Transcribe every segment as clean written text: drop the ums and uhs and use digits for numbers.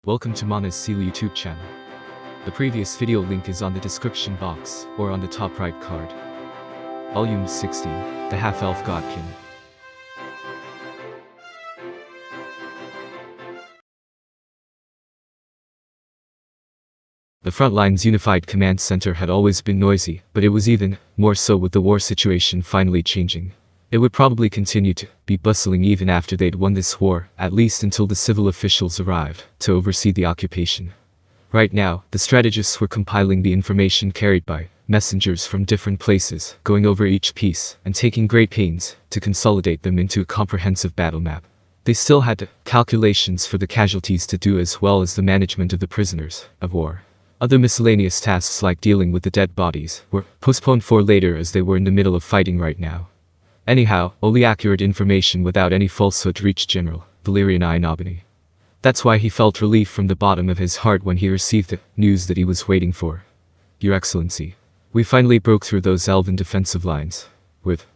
Welcome to Mana's Seal YouTube channel. The previous video link is on the description box or on the top right card. Volume 16, The Half-Elf Godkin. The Frontline's unified command center had always been noisy, but it was even more so with the war situation finally changing. It would probably continue to be bustling even after they'd won this war, at least until the civil officials arrived to oversee the occupation. Right now, the strategists were compiling the information carried by messengers from different places, going over each piece, and taking great pains to consolidate them into a comprehensive battle map. They still had calculations for the casualties to do as well as the management of the prisoners of war. Other miscellaneous tasks like dealing with the dead bodies were postponed for later as they were in the middle of fighting right now. Anyhow, only accurate information without any falsehood reached General Valerian Inobany. That's why he felt relief from the bottom of his heart when he received the news that he was waiting for. Your Excellency, we finally broke through those elven defensive lines. With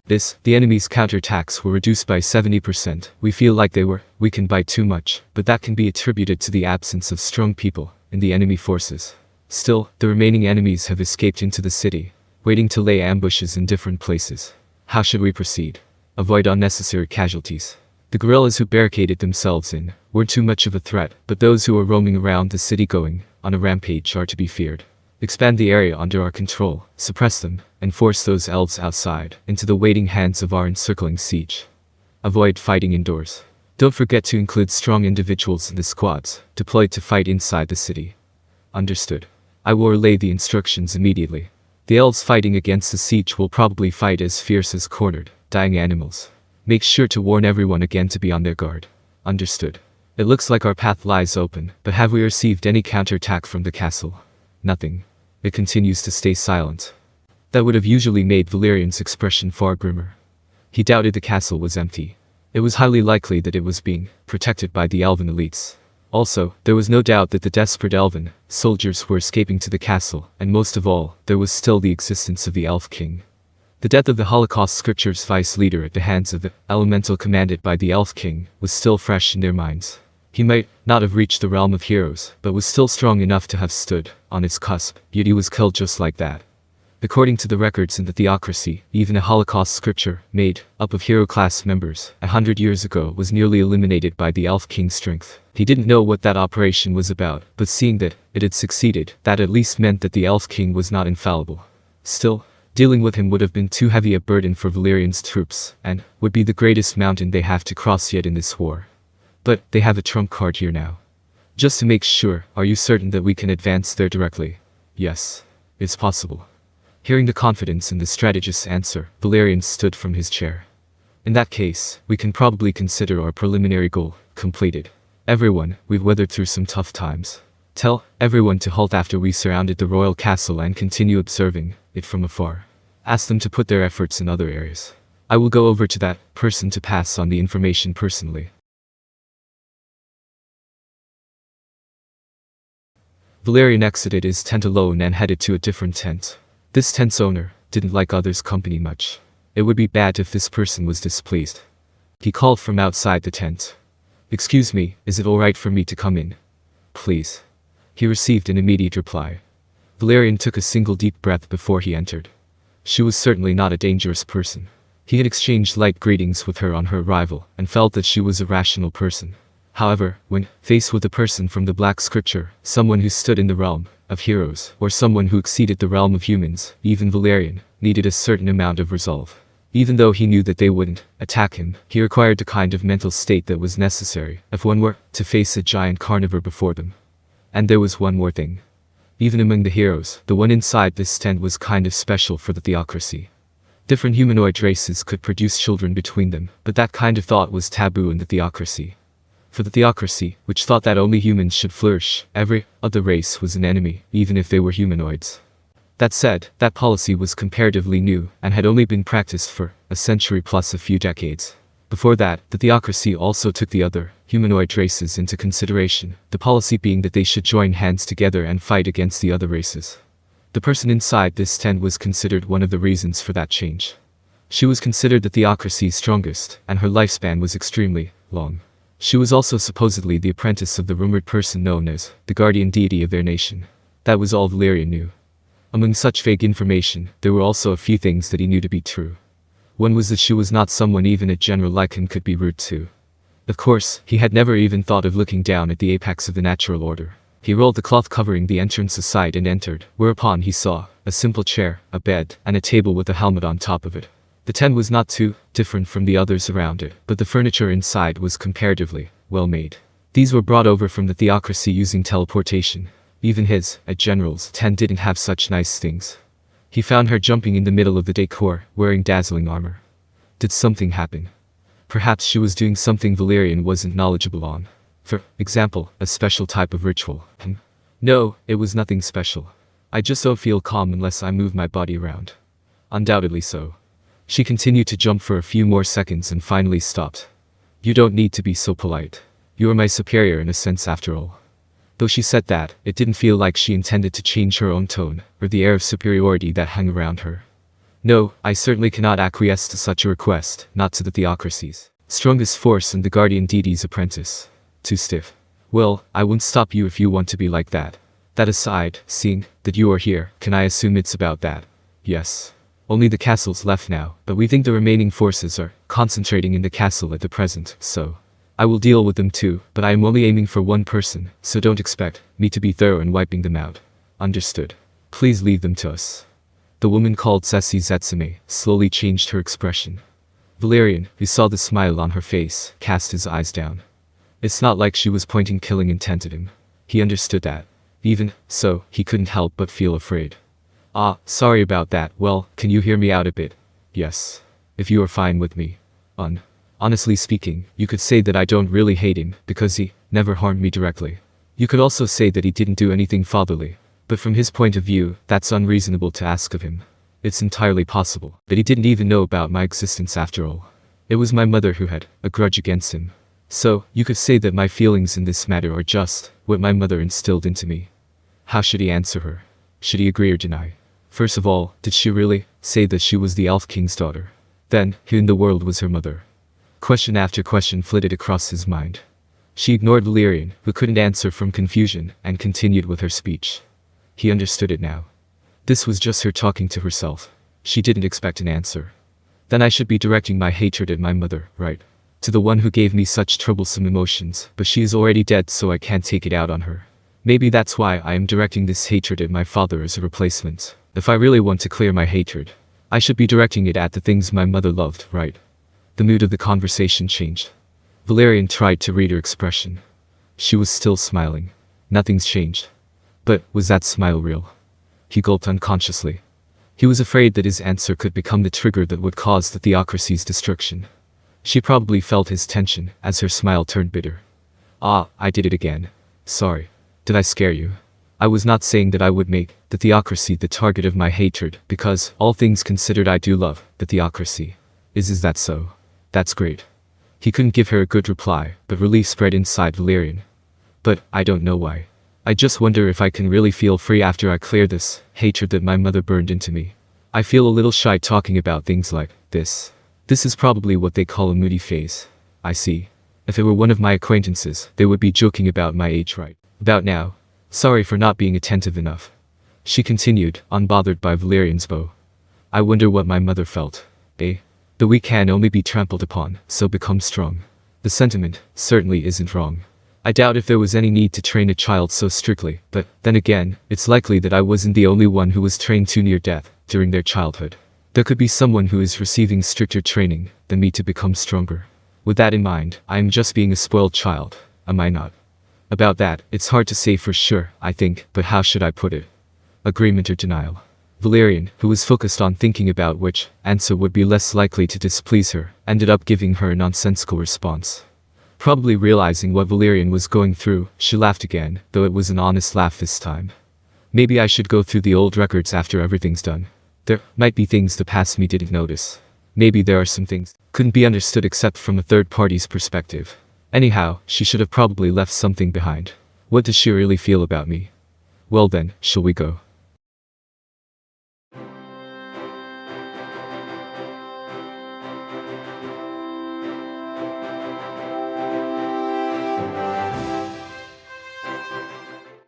this, the enemy's counterattacks were reduced by 70%. We feel like they were weakened by too much, but that can be attributed to the absence of strong people in the enemy forces. Still, the remaining enemies have escaped into the city, waiting to lay ambushes in different places. How should we proceed? Avoid unnecessary casualties. The guerrillas who barricaded themselves in weren't too much of a threat, but those who are roaming around the city going on a rampage are to be feared. Expand the area under our control, suppress them, and force those elves outside into the waiting hands of our encircling siege. Avoid fighting indoors. Don't forget to include strong individuals in the squads deployed to fight inside the city. Understood. I will relay the instructions immediately. The elves fighting against the siege will probably fight as fierce as cornered, dying animals. Make sure to warn everyone again to be on their guard. Understood. It looks like our path lies open, but have we received any counterattack from the castle? Nothing. It continues to stay silent. That would have usually made Valerian's expression far grimmer. He doubted the castle was empty. It was highly likely that it was being protected by the elven elites. Also, there was no doubt that the desperate elven soldiers were escaping to the castle, and most of all, there was still the existence of the Elf King. The death of the Holocaust Scripture's vice leader at the hands of the elemental commanded by the Elf King was still fresh in their minds. He might not have reached the realm of heroes, but was still strong enough to have stood on its cusp, yet he was killed just like that. According to the records in the theocracy, even a Holocaust scripture, made up of hero class members, 100 years ago was nearly eliminated by the Elf King's strength. He didn't know what that operation was about, but seeing that it had succeeded, that at least meant that the Elf King was not infallible. Still, dealing with him would have been too heavy a burden for Valerian's troops, and would be the greatest mountain they have to cross yet in this war. But they have a trump card here now. Just to make sure, are you certain that we can advance there directly? Yes, it's possible. Hearing the confidence in the strategist's answer, Valerian stood from his chair. In that case, we can probably consider our preliminary goal completed. Everyone, we've weathered through some tough times. Tell everyone to halt after we surrounded the royal castle and continue observing it from afar. Ask them to put their efforts in other areas. I will go over to that person to pass on the information personally. Valerian exited his tent alone and headed to a different tent. This tent's owner didn't like others' company much. It would be bad if this person was displeased. He called from outside the tent. "Excuse me, is it alright for me to come in? Please." He received an immediate reply. Valerian took a single deep breath before he entered. She was certainly not a dangerous person. He had exchanged light greetings with her on her arrival, and felt that she was a rational person. However, when faced with a person from the Black Scripture, someone who stood in the realm of heroes, or someone who exceeded the realm of humans, even Valerian needed a certain amount of resolve. Even though he knew that they wouldn't attack him, he required the kind of mental state that was necessary if one were to face a giant carnivore before them. And there was one more thing. Even among the heroes, the one inside this tent was kind of special for the theocracy. Different humanoid races could produce children between them, but that kind of thought was taboo in the theocracy. For the theocracy, which thought that only humans should flourish, every other race was an enemy, even if they were humanoids. That said, that policy was comparatively new, and had only been practiced for a century plus a few decades. Before that, the theocracy also took the other humanoid races into consideration, the policy being that they should join hands together and fight against the other races. The person inside this tent was considered one of the reasons for that change. She was considered the theocracy's strongest, and her lifespan was extremely long. She was also supposedly the apprentice of the rumored person known as the guardian deity of their nation. That was all Valerian knew. Among such vague information, there were also a few things that he knew to be true. One was that she was not someone even a general like him could be rude to. Of course, he had never even thought of looking down at the apex of the natural order. He rolled the cloth covering the entrance aside and entered, whereupon he saw a simple chair, a bed, and a table with a helmet on top of it. The tent was not too different from the others around it, but the furniture inside was comparatively well made. These were brought over from the theocracy using teleportation. Even his, a general's, tent didn't have such nice things. He found her jumping in the middle of the decor, wearing dazzling armor. Did something happen? Perhaps she was doing something Valerian wasn't knowledgeable on. For example, a special type of ritual. No, it was nothing special. I just don't feel calm unless I move my body around. Undoubtedly so. She continued to jump for a few more seconds and finally stopped. You don't need to be so polite. You are my superior in a sense after all. Though she said that, it didn't feel like she intended to change her own tone, or the air of superiority that hung around her. No, I certainly cannot acquiesce to such a request, not to the theocracy's strongest force and the guardian deity's apprentice. Too stiff. Well, I won't stop you if you want to be like that. That aside, seeing that you are here, can I assume it's about that? Yes. Only the castle's left now, but we think the remaining forces are concentrating in the castle at the present, so I will deal with them too, but I am only aiming for one person, so don't expect me to be thorough in wiping them out. Understood. Please leave them to us. The woman called Sessi Zetsume slowly changed her expression. Valerian, who saw the smile on her face, cast his eyes down. It's not like she was pointing killing intent at him. He understood that. Even so, he couldn't help but feel afraid. Ah, sorry about that. Well, can you hear me out a bit? Yes. If you are fine with me. Honestly speaking, you could say that I don't really hate him, because he never harmed me directly. You could also say that he didn't do anything fatherly. But from his point of view, that's unreasonable to ask of him. It's entirely possible that he didn't even know about my existence after all. It was my mother who had a grudge against him. So, you could say that my feelings in this matter are just what my mother instilled into me. How should he answer her? Should he agree or deny? First of all, did she really say that she was the Elf King's daughter? Then, who in the world was her mother? Question after question flitted across his mind. She ignored Valerian, who couldn't answer from confusion, and continued with her speech. He understood it now. This was just her talking to herself. She didn't expect an answer. Then I should be directing my hatred at my mother, right? To the one who gave me such troublesome emotions, but she is already dead, so I can't take it out on her. Maybe that's why I am directing this hatred at my father as a replacement. If I really want to clear my hatred, I should be directing it at the things my mother loved, right? The mood of the conversation changed. Valerian tried to read her expression. She was still smiling. Nothing's changed. But was that smile real? He gulped unconsciously. He was afraid that his answer could become the trigger that would cause the theocracy's destruction. She probably felt his tension as her smile turned bitter. Ah, I did it again. Sorry. Did I scare you? I was not saying that I would make the theocracy the target of my hatred, because, all things considered, I do love the theocracy. Is that so? That's great. He couldn't give her a good reply, but relief spread inside Valerian. But, I don't know why. I just wonder if I can really feel free after I clear this hatred that my mother burned into me. I feel a little shy talking about things like this. This is probably what they call a moody phase. I see. If it were one of my acquaintances, they would be joking about my age right about now. Sorry for not being attentive enough. She continued, unbothered by Valerian's bow. I wonder what my mother felt. The weak can only be trampled upon, so become strong. The sentiment certainly isn't wrong. I doubt if there was any need to train a child so strictly, but then again, it's likely that I wasn't the only one who was trained too near death during their childhood. There could be someone who is receiving stricter training than me to become stronger. With that in mind, I am just being a spoiled child, am I not? About that, it's hard to say for sure, I think, but how should I put it? Agreement or denial? Valerian, who was focused on thinking about which answer would be less likely to displease her, ended up giving her a nonsensical response. Probably realizing what Valerian was going through, she laughed again, though it was an honest laugh this time. Maybe I should go through the old records after everything's done. There might be things the past me didn't notice. Maybe there are some things couldn't be understood except from a third party's perspective. Anyhow, she should have probably left something behind. What does she really feel about me? Well then, shall we go?